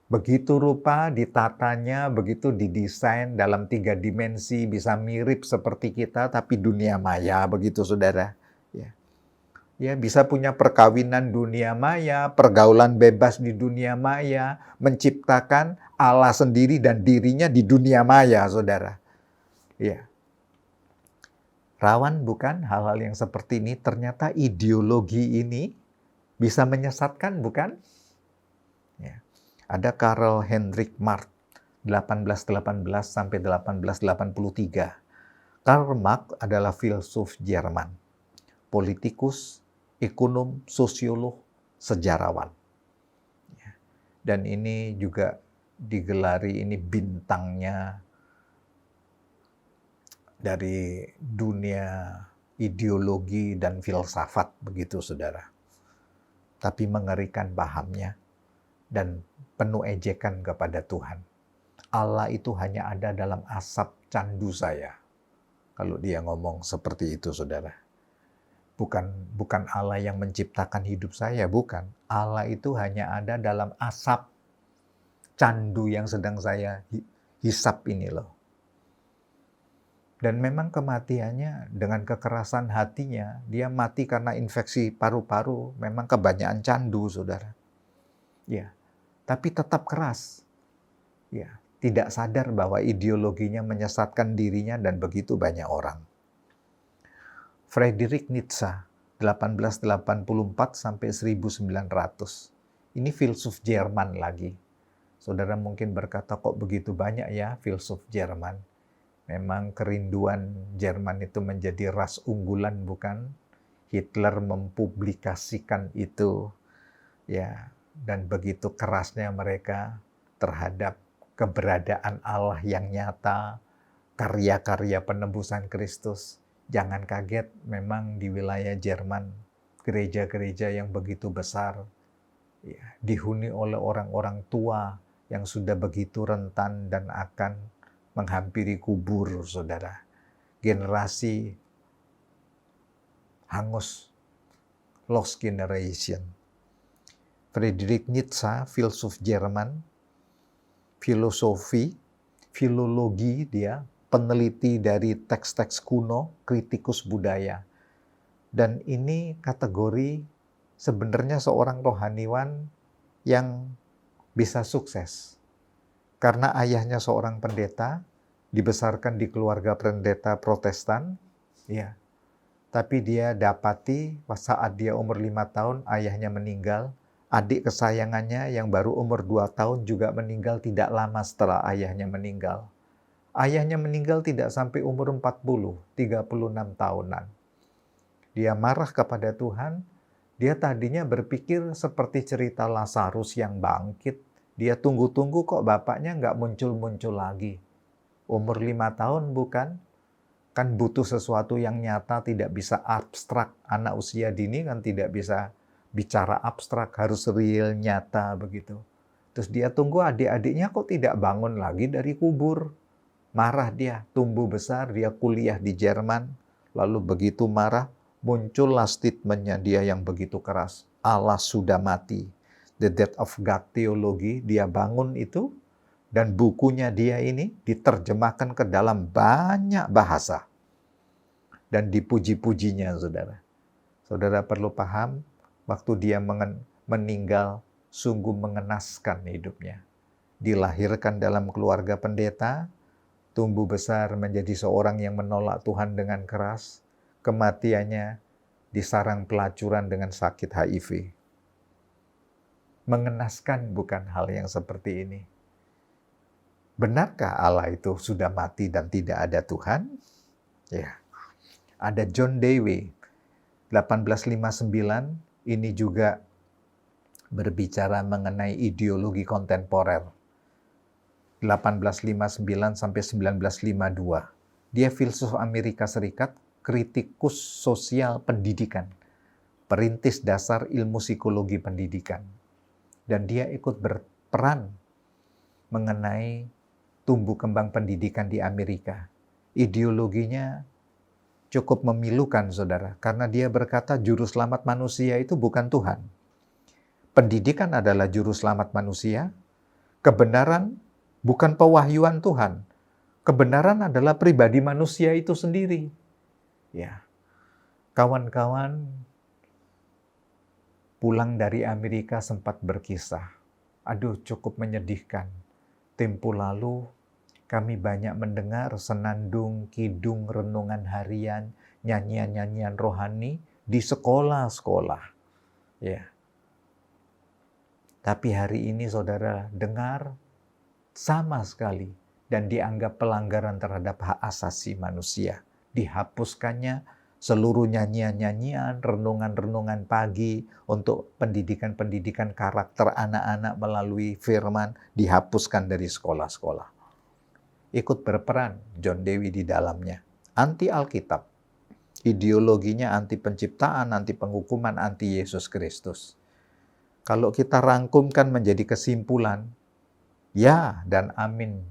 begitu rupa ditatanya, begitu didesain dalam 3 dimensi, bisa mirip seperti kita, tapi dunia maya, begitu saudara. Ya, ya bisa punya perkawinan dunia maya, pergaulan bebas di dunia maya, menciptakan Allah sendiri dan dirinya di dunia maya, saudara. Ya, rawan bukan hal-hal yang seperti ini? Ternyata ideologi ini bisa menyesatkan, bukan? Ya. Ada Karl Heinrich Marx 1818 sampai 1883. Karl Marx adalah filsuf Jerman, politikus, ekonom, sosiolog, sejarawan. Dan ini juga digelari, ini bintangnya dari dunia ideologi dan filsafat, begitu saudara. Tapi mengerikan pahamnya dan penuh ejekan kepada Tuhan. Allah itu hanya ada dalam asap candu saya. Kalau dia ngomong seperti itu, saudara. Bukan Allah yang menciptakan hidup saya, bukan. Allah itu hanya ada dalam asap candu yang sedang saya hisap ini loh. Dan memang kematiannya dengan kekerasan hatinya, dia mati karena infeksi paru-paru, memang kebanyakan candu, saudara. Ya, tapi tetap keras. Ya, tidak sadar bahwa ideologinya menyesatkan dirinya dan begitu banyak orang. Friedrich Nietzsche, 1884 sampai 1900. Ini filsuf Jerman lagi. Saudara mungkin berkata, kok begitu banyak ya filsuf Jerman? Memang kerinduan Jerman itu menjadi ras unggulan, bukan? Hitler mempublikasikan itu, ya, dan begitu kerasnya mereka terhadap keberadaan Allah yang nyata, karya-karya penebusan Kristus. Jangan kaget, memang di wilayah Jerman, gereja-gereja yang begitu besar, ya, dihuni oleh orang-orang tua yang sudah begitu rentan dan akan menghampiri kubur, saudara. Generasi hangus, lost generation. Friedrich Nietzsche, filsuf Jerman, filosofi, filologi dia, peneliti dari teks-teks kuno, kritikus budaya. Dan ini kategori sebenarnya seorang rohaniwan yang bisa sukses. Karena ayahnya seorang pendeta, dibesarkan di keluarga pendeta Protestan, ya. Tapi dia dapati saat dia umur 5 tahun, ayahnya meninggal. Adik kesayangannya yang baru umur 2 tahun juga meninggal tidak lama setelah ayahnya meninggal. Ayahnya meninggal tidak sampai umur 40, 36 tahunan. Dia marah kepada Tuhan. Dia tadinya berpikir seperti cerita Lazarus yang bangkit. Dia tunggu-tunggu kok bapaknya nggak muncul-muncul lagi. Umur 5 tahun bukan? Kan butuh sesuatu yang nyata, tidak bisa abstrak. Anak usia dini kan tidak bisa bicara abstrak, harus real, nyata begitu. Terus dia tunggu adik-adiknya kok tidak bangun lagi dari kubur. Marah dia, tumbuh besar, dia kuliah di Jerman. Lalu begitu marah, muncullah statementnya dia yang begitu keras. Allah sudah mati. The Death of God teologi, dia bangun itu, dan bukunya dia ini diterjemahkan ke dalam banyak bahasa. Dan dipuji-pujinya, saudara. Saudara perlu paham, waktu dia meninggal, sungguh mengenaskan hidupnya. Dilahirkan dalam keluarga pendeta, tumbuh besar menjadi seorang yang menolak Tuhan dengan keras, kematiannya di sarang pelacuran dengan sakit HIV. Mengenaskan bukan hal yang seperti ini. Benarkah Allah itu sudah mati dan tidak ada Tuhan? Ya. Ada John Dewey, 1859, ini juga berbicara mengenai ideologi kontemporer. 1859 sampai 1952. Dia filsuf Amerika Serikat, kritikus sosial pendidikan, perintis dasar ilmu psikologi pendidikan. Dan dia ikut berperan mengenai tumbuh kembang pendidikan di Amerika. Ideologinya cukup memilukan, saudara, karena dia berkata juru selamat manusia itu bukan Tuhan. Pendidikan adalah juru selamat manusia, kebenaran bukan pewahyuan Tuhan. Kebenaran adalah pribadi manusia itu sendiri. Ya. Kawan-kawan pulang dari Amerika sempat berkisah. Aduh, cukup menyedihkan. Tempo lalu kami banyak mendengar senandung, kidung, renungan harian, nyanyian-nyanyian rohani di sekolah-sekolah. Ya. Tapi hari ini saudara dengar sama sekali dan dianggap pelanggaran terhadap hak asasi manusia. Dihapuskannya seluruh nyanyian-nyanyian, renungan-renungan pagi untuk pendidikan-pendidikan karakter anak-anak melalui firman dihapuskan dari sekolah-sekolah. Ikut berperan John Dewi di dalamnya. Anti Alkitab. Ideologinya anti penciptaan, anti penghukuman, anti Yesus Kristus. Kalau kita rangkumkan menjadi kesimpulan, ya dan amin.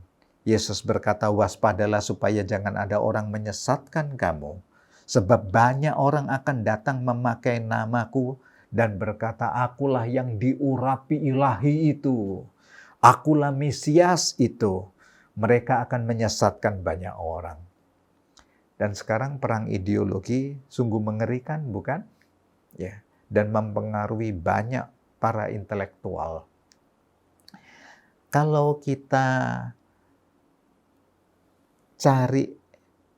Yesus berkata, waspadalah supaya jangan ada orang menyesatkan kamu. Sebab banyak orang akan datang memakai namaku dan berkata, akulah yang diurapi ilahi itu. Akulah Mesias itu. Mereka akan menyesatkan banyak orang. Dan sekarang perang ideologi sungguh mengerikan, bukan? Ya, dan mempengaruhi banyak para intelektual. Kalau kita cari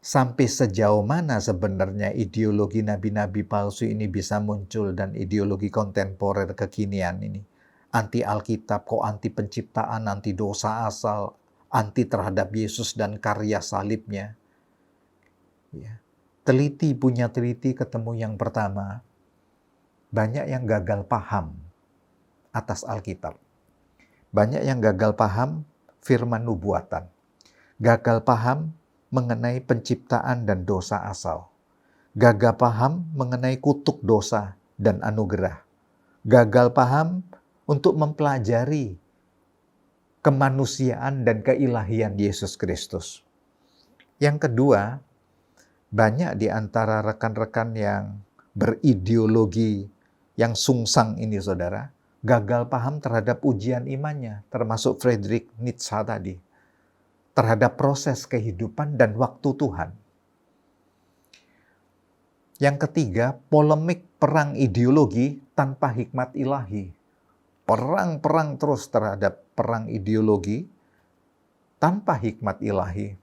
sampai sejauh mana sebenarnya ideologi nabi-nabi palsu ini bisa muncul dan ideologi kontemporer kekinian ini. Anti Alkitab, kok anti penciptaan, anti dosa asal, anti terhadap Yesus dan karya salibnya. Ya. Teliti ketemu yang pertama, banyak yang gagal paham atas Alkitab. Banyak yang gagal paham firman nubuatan. Gagal paham mengenai penciptaan dan dosa asal. Gagal paham mengenai kutuk dosa dan anugerah. Gagal paham untuk mempelajari kemanusiaan dan keilahian Yesus Kristus. Yang kedua, banyak di antara rekan-rekan yang berideologi yang sungsang ini, saudara, gagal paham terhadap ujian imannya, termasuk Friedrich Nietzsche tadi, terhadap proses kehidupan dan waktu Tuhan. Yang ketiga, polemik perang ideologi tanpa hikmat ilahi. Perang-perang terus terhadap perang ideologi tanpa hikmat ilahi.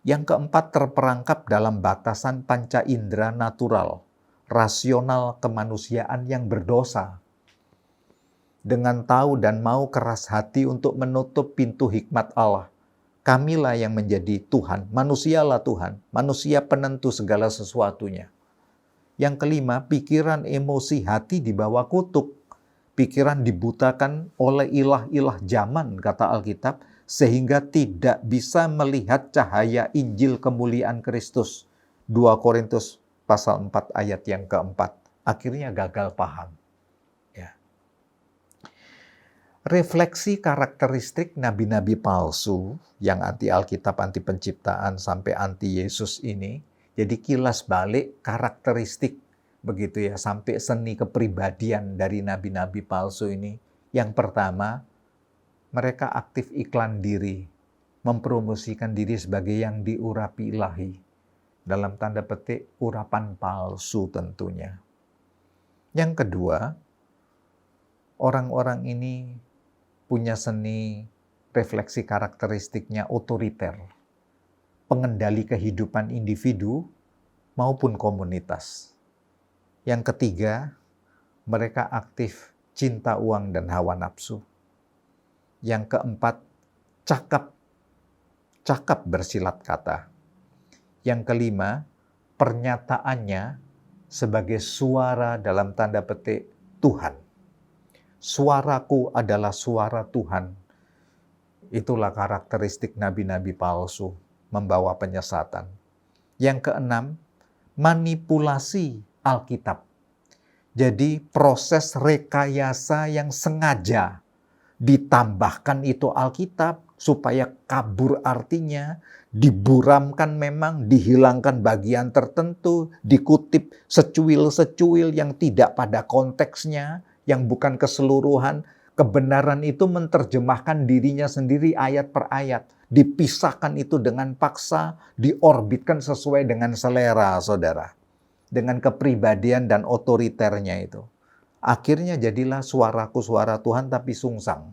Yang keempat, terperangkap dalam batasan panca indera natural, rasional kemanusiaan yang berdosa. Dengan tahu dan mau keras hati untuk menutup pintu hikmat Allah. Kamilah yang menjadi Tuhan, manusialah Tuhan, manusia penentu segala sesuatunya. Yang kelima, pikiran, emosi, hati dibawa kutuk. Pikiran dibutakan oleh ilah-ilah zaman, kata Alkitab, sehingga tidak bisa melihat cahaya Injil kemuliaan Kristus. 2 Korintus pasal 4 ayat yang keempat. Akhirnya gagal paham. Ya. Refleksi karakteristik nabi-nabi palsu yang anti Alkitab, anti penciptaan, sampai anti Yesus ini, jadi kilas balik karakteristik begitu ya, sampai seni kepribadian dari nabi-nabi palsu ini. Yang pertama, mereka aktif iklan diri, mempromosikan diri sebagai yang diurapi ilahi. Dalam tanda petik, urapan palsu tentunya. Yang kedua, orang-orang ini punya seni refleksi karakteristiknya otoriter. Pengendali kehidupan individu maupun komunitas. Yang ketiga, mereka aktif cinta uang dan hawa nafsu. Yang keempat, cakap bersilat kata. Yang kelima, pernyataannya sebagai suara dalam tanda petik Tuhan. Suaraku adalah suara Tuhan. Itulah karakteristik nabi-nabi palsu, membawa penyesatan. Yang keenam, manipulasi Alkitab. Jadi proses rekayasa yang sengaja ditambahkan itu Alkitab supaya kabur artinya, diburamkan memang, dihilangkan bagian tertentu, dikutip secuil-secuil yang tidak pada konteksnya, yang bukan keseluruhan. Kebenaran itu menerjemahkan dirinya sendiri ayat per ayat, dipisahkan itu dengan paksa, diorbitkan sesuai dengan selera, saudara. Dengan kepribadian dan otoriternya itu. Akhirnya jadilah suaraku suara Tuhan tapi sungsang.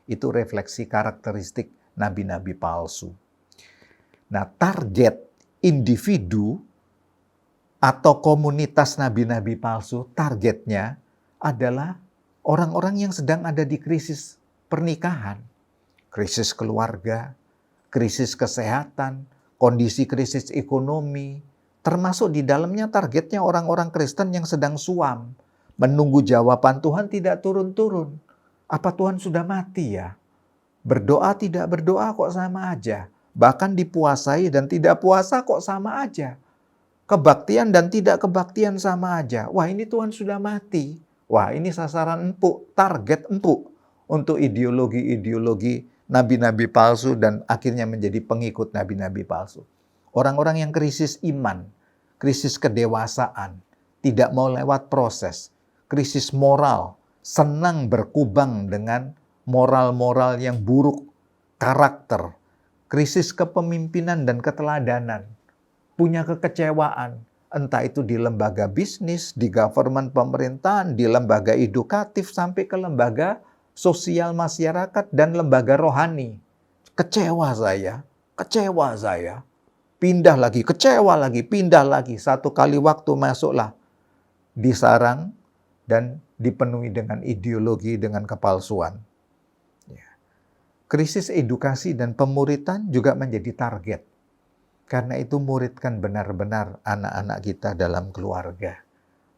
Itu refleksi karakteristik nabi-nabi palsu. Nah, target individu atau komunitas nabi-nabi palsu, targetnya adalah orang-orang yang sedang ada di krisis pernikahan, krisis keluarga, krisis kesehatan, kondisi krisis ekonomi, termasuk di dalamnya targetnya orang-orang Kristen yang sedang suam, menunggu jawaban Tuhan tidak turun-turun. Apa Tuhan sudah mati ya? Berdoa tidak berdoa kok sama aja. Bahkan dipuasai dan tidak puasa kok sama aja. Kebaktian dan tidak kebaktian sama aja. Wah, ini Tuhan sudah mati. Wah, ini sasaran empuk, target empuk untuk ideologi-ideologi nabi-nabi palsu dan akhirnya menjadi pengikut nabi-nabi palsu. Orang-orang yang krisis iman, krisis kedewasaan, tidak mau lewat proses, krisis moral, senang berkubang dengan moral-moral yang buruk, karakter, krisis kepemimpinan dan keteladanan, punya kekecewaan, entah itu di lembaga bisnis, di government pemerintahan, di lembaga edukatif, sampai ke lembaga sosial masyarakat dan lembaga rohani. Kecewa saya. Pindah lagi, kecewa lagi, pindah lagi. Satu kali waktu masuklah disarang dan dipenuhi dengan ideologi, dengan kepalsuan. Krisis edukasi dan pemuritan juga menjadi target. Karena itu muridkan benar-benar anak-anak kita dalam keluarga.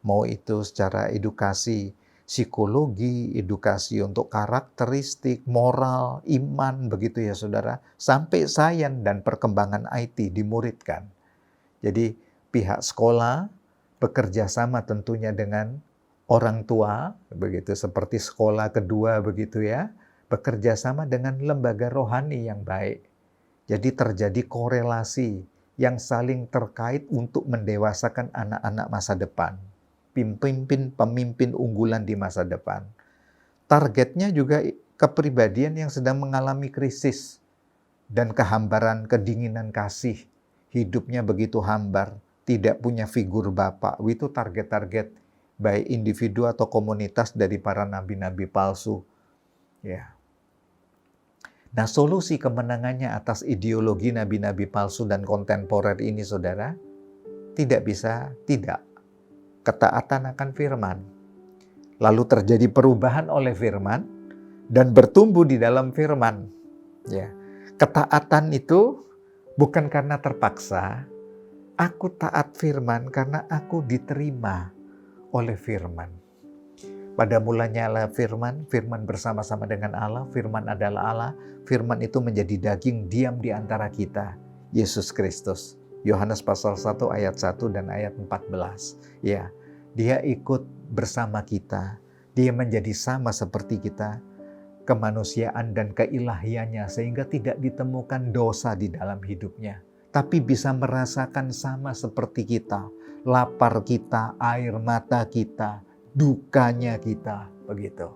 Mau itu secara edukasi psikologi, edukasi untuk karakteristik, moral, iman, begitu ya saudara. Sampai sains dan perkembangan IT dimuridkan. Jadi pihak sekolah bekerja sama tentunya dengan orang tua, begitu seperti sekolah kedua begitu ya. Bekerja sama dengan lembaga rohani yang baik. Jadi terjadi korelasi yang saling terkait untuk mendewasakan anak-anak masa depan. Pemimpin unggulan di masa depan. Targetnya juga kepribadian yang sedang mengalami krisis dan kehambaran, kedinginan kasih. Hidupnya begitu hambar, tidak punya figur bapak. Itu target-target baik individu atau komunitas dari para nabi-nabi palsu. Ya. Nah, solusi kemenangannya atas ideologi nabi-nabi palsu dan kontemporer ini, saudara, tidak ketaatan akan firman. Lalu terjadi perubahan oleh firman dan bertumbuh di dalam firman. Ya. Ketaatan itu bukan karena terpaksa. Aku taat firman karena aku diterima oleh firman. Pada mulanya adalah firman bersama-sama dengan Allah, firman adalah Allah, firman itu menjadi daging diam di antara kita, Yesus Kristus. Yohanes pasal 1 ayat 1 dan ayat 14. Ya, dia ikut bersama kita, dia menjadi sama seperti kita, kemanusiaan dan keilahiannya sehingga tidak ditemukan dosa di dalam hidupnya. Tapi bisa merasakan sama seperti kita, lapar kita, air mata kita, dukanya kita, begitu.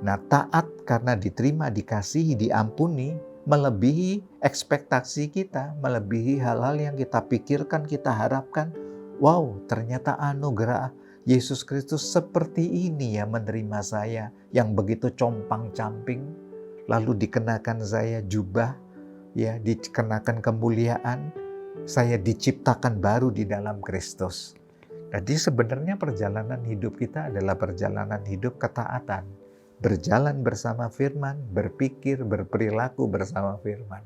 Nah, taat karena diterima, dikasihi, diampuni, melebihi ekspektasi kita, melebihi hal-hal yang kita pikirkan, kita harapkan. Wow, ternyata anugerah Yesus Kristus seperti ini ya menerima saya, yang begitu compang-camping, lalu dikenakan saya jubah, ya, dikenakan kemuliaan, saya diciptakan baru di dalam Kristus. Jadi sebenarnya perjalanan hidup kita adalah perjalanan hidup ketaatan. Berjalan bersama firman, berpikir, berperilaku bersama firman.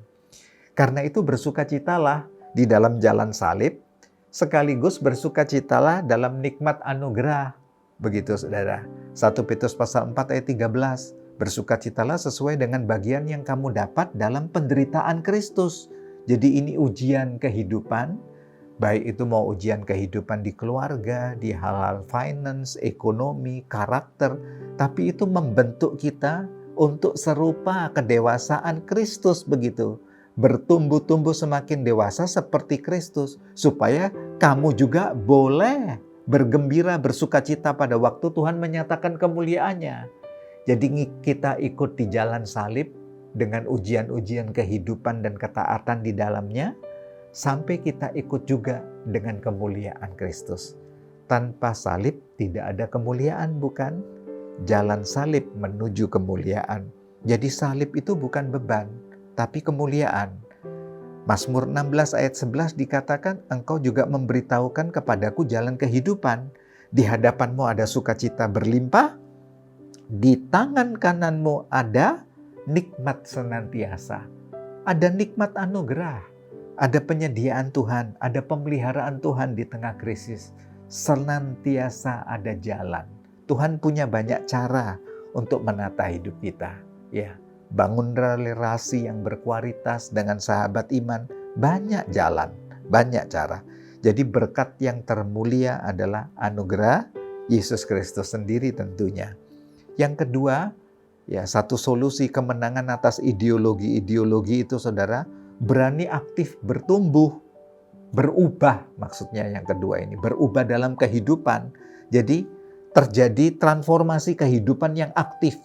Karena itu bersukacitalah di dalam jalan salib, sekaligus bersukacitalah dalam nikmat anugerah. Begitu saudara. 1 Petrus pasal 4 ayat 13. Bersukacitalah sesuai dengan bagian yang kamu dapat dalam penderitaan Kristus. Jadi ini ujian kehidupan. Baik itu mau ujian kehidupan di keluarga, di hal-hal finance, ekonomi, karakter. Tapi itu membentuk kita untuk serupa kedewasaan Kristus begitu. Bertumbuh-tumbuh semakin dewasa seperti Kristus. Supaya kamu juga boleh bergembira, bersukacita pada waktu Tuhan menyatakan kemuliaannya. Jadi kita ikut di jalan salib dengan ujian-ujian kehidupan dan ketaatan di dalamnya. Sampai kita ikut juga dengan kemuliaan Kristus. Tanpa salib tidak ada kemuliaan, bukan? Jalan salib menuju kemuliaan. Jadi salib itu bukan beban, tapi kemuliaan. Mazmur 16 ayat 11 dikatakan, engkau juga memberitahukan kepadaku jalan kehidupan. Di hadapanmu ada sukacita berlimpah, di tangan kananmu ada nikmat senantiasa. ada nikmat anugerah, ada penyediaan Tuhan, ada pemeliharaan Tuhan di tengah krisis. Senantiasa ada jalan. Tuhan punya banyak cara untuk menata hidup kita. Ya, bangun relasi yang berkualitas dengan sahabat iman, banyak jalan, banyak cara. Jadi berkat yang termulia adalah anugerah Yesus Kristus sendiri tentunya. Yang kedua, ya, satu solusi kemenangan atas ideologi-ideologi itu, saudara, berani aktif bertumbuh, berubah, maksudnya yang kedua ini, berubah dalam kehidupan. Jadi terjadi transformasi kehidupan yang aktif,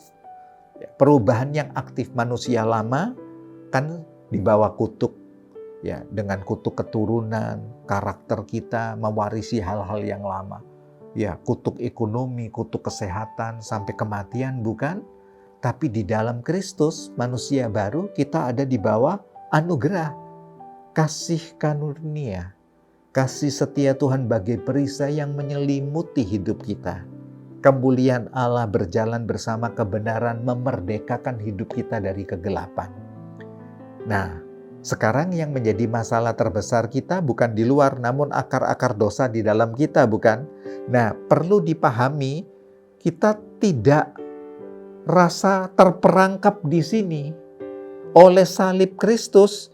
perubahan yang aktif. Manusia lama kan di bawah kutuk, ya, dengan kutuk keturunan, karakter kita mewarisi hal-hal yang lama. Ya, kutuk ekonomi, kutuk kesehatan, sampai kematian, bukan? Tapi di dalam Kristus, manusia baru, kita ada di bawah anugerah, kasih karunia, kasih setia Tuhan bagai perisai yang menyelimuti hidup kita. Kemuliaan Allah berjalan bersama kebenaran memerdekakan hidup kita dari kegelapan. Nah, sekarang yang menjadi masalah terbesar kita bukan di luar, namun akar-akar dosa di dalam kita, bukan? Nah, perlu dipahami, kita tidak rasa terperangkap di sini. Oleh salib Kristus,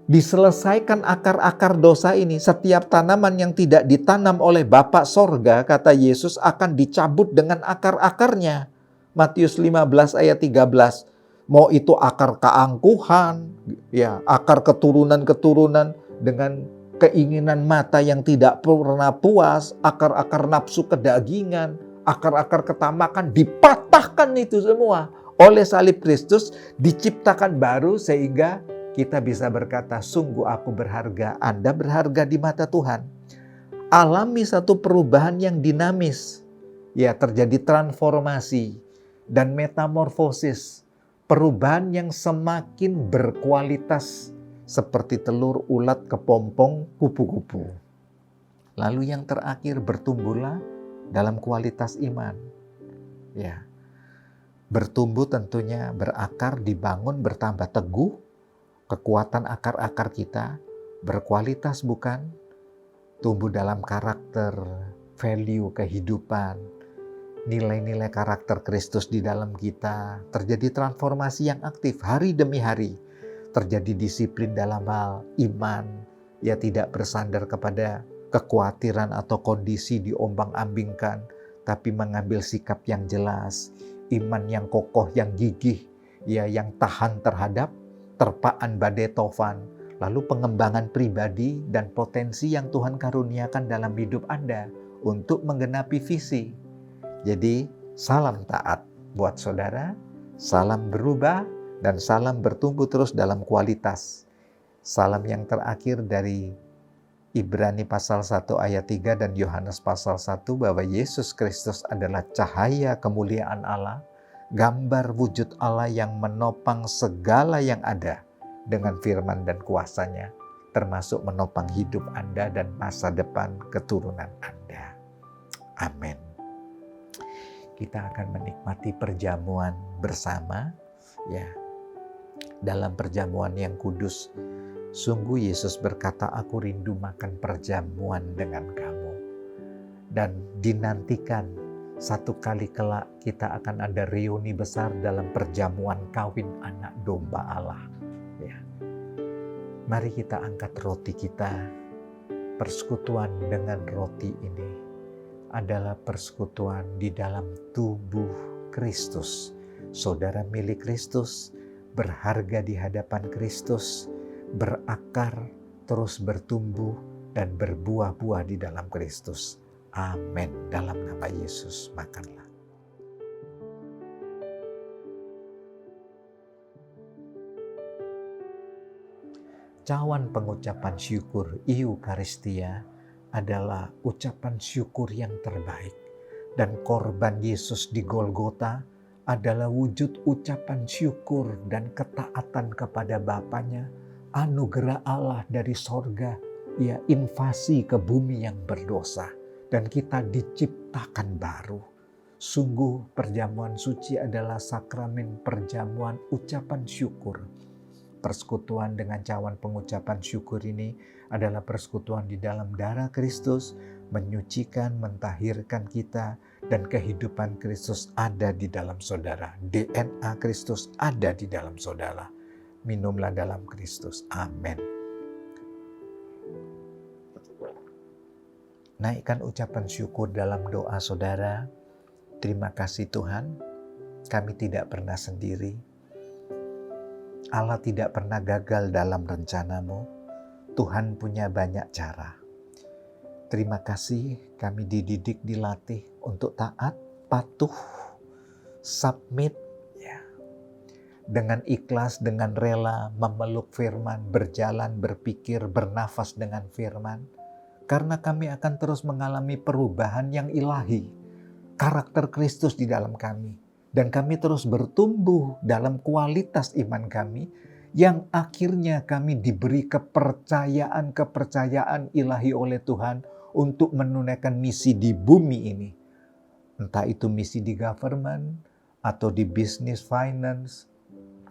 diselesaikan akar-akar dosa ini. Setiap tanaman yang tidak ditanam oleh Bapa Sorga, kata Yesus, akan dicabut dengan akar-akarnya. Matius 15 ayat 13. Mau itu akar keangkuhan, ya, akar keturunan-keturunan dengan keinginan mata yang tidak pernah puas, akar-akar nafsu kedagingan, akar-akar ketamakan, dipatahkan itu semua. Oleh salib Kristus diciptakan baru sehingga kita bisa berkata, sungguh aku berharga, Anda berharga di mata Tuhan. Alami satu perubahan yang dinamis. Ya, terjadi transformasi dan metamorfosis. Perubahan yang semakin berkualitas seperti telur ulat kepompong kupu-kupu. Lalu yang terakhir, bertumbuhlah dalam kualitas iman. Ya, bertumbuh tentunya berakar, dibangun, bertambah teguh. Kekuatan akar-akar kita berkualitas, bukan? Tumbuh dalam karakter, value kehidupan, nilai-nilai karakter Kristus di dalam kita. Terjadi transformasi yang aktif hari demi hari. Terjadi disiplin dalam hal iman, ya, tidak bersandar kepada kekhawatiran atau kondisi diombang-ambingkan, tapi mengambil sikap yang jelas, iman yang kokoh, yang gigih, ya, yang tahan terhadap terpaan badai tofan, lalu pengembangan pribadi dan potensi yang Tuhan karuniakan dalam hidup Anda untuk menggenapi visi. Jadi, salam taat buat saudara, salam berubah, dan salam bertumbuh terus dalam kualitas. Salam yang terakhir dari Ibrani pasal 1 ayat 3 dan Yohanes pasal 1, bahwa Yesus Kristus adalah cahaya kemuliaan Allah, gambar wujud Allah yang menopang segala yang ada dengan firman dan kuasanya, termasuk menopang hidup Anda dan masa depan keturunan Anda. Amin. Kita akan menikmati perjamuan bersama, ya. Dalam perjamuan yang kudus, sungguh Yesus berkata, aku rindu makan perjamuan dengan kamu. Dan dinantikan satu kali kelak kita akan ada reuni besar dalam perjamuan kawin anak domba Allah. Ya. Mari kita angkat roti kita. Persekutuan dengan roti ini adalah persekutuan di dalam tubuh Kristus. Saudara milik Kristus, berharga di hadapan Kristus, berakar, terus bertumbuh, dan berbuah-buah di dalam Kristus. Amin. Dalam nama Yesus, makanlah. Cawan pengucapan syukur Eucharistia adalah ucapan syukur yang terbaik. Dan korban Yesus di Golgota adalah wujud ucapan syukur dan ketaatan kepada Bapanya, anugerah Allah dari sorga, ya, invasi ke bumi yang berdosa. Dan kita diciptakan baru. Sungguh perjamuan suci adalah sakramen perjamuan ucapan syukur. persekutuan dengan cawan pengucapan syukur ini adalah persekutuan di dalam darah Kristus, menyucikan, mentahirkan kita, dan kehidupan Kristus ada di dalam saudara. DNA Kristus ada di dalam saudara. Minumlah dalam Kristus. Amin. Naikkan ucapan syukur dalam doa saudara. Terima kasih Tuhan, kami tidak pernah sendiri. Allah tidak pernah gagal dalam rencanamu. Tuhan punya banyak cara. Terima kasih kami dididik, dilatih untuk taat, patuh, submit, ya. Dengan ikhlas, dengan rela memeluk firman, berjalan, berpikir, bernafas dengan firman. Karena kami akan terus mengalami perubahan yang ilahi. Karakter Kristus di dalam kami. Dan kami terus bertumbuh dalam kualitas iman kami yang akhirnya kami diberi kepercayaan ilahi oleh Tuhan untuk menunaikan misi di bumi ini. Entah itu misi di government, atau di business finance,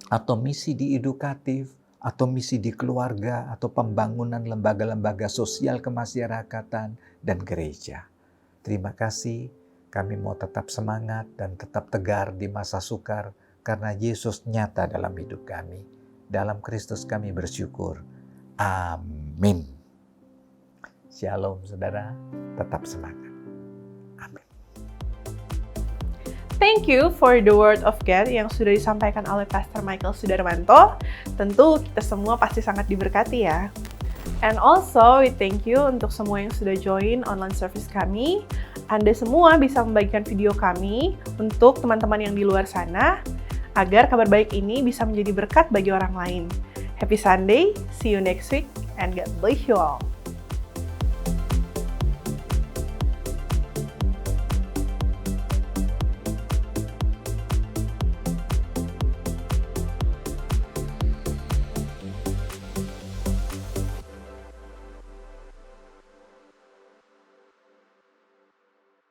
atau misi di edukatif, atau misi di keluarga, atau pembangunan lembaga-lembaga sosial kemasyarakatan dan gereja. Terima kasih. Kami mau tetap semangat dan tetap tegar di masa sukar karena Yesus nyata dalam hidup kami. Dalam Kristus kami bersyukur. Amin. Shalom saudara, tetap semangat. Amin. Thank you for the word of God yang sudah disampaikan oleh Pastor Michael Sudarmanto. Tentu kita semua pasti sangat diberkati ya. And also, we thank you untuk semua yang sudah join online service kami. Anda semua bisa membagikan video kami untuk teman-teman yang di luar sana, agar kabar baik ini bisa menjadi berkat bagi orang lain. Happy Sunday, see you next week, and God bless you all.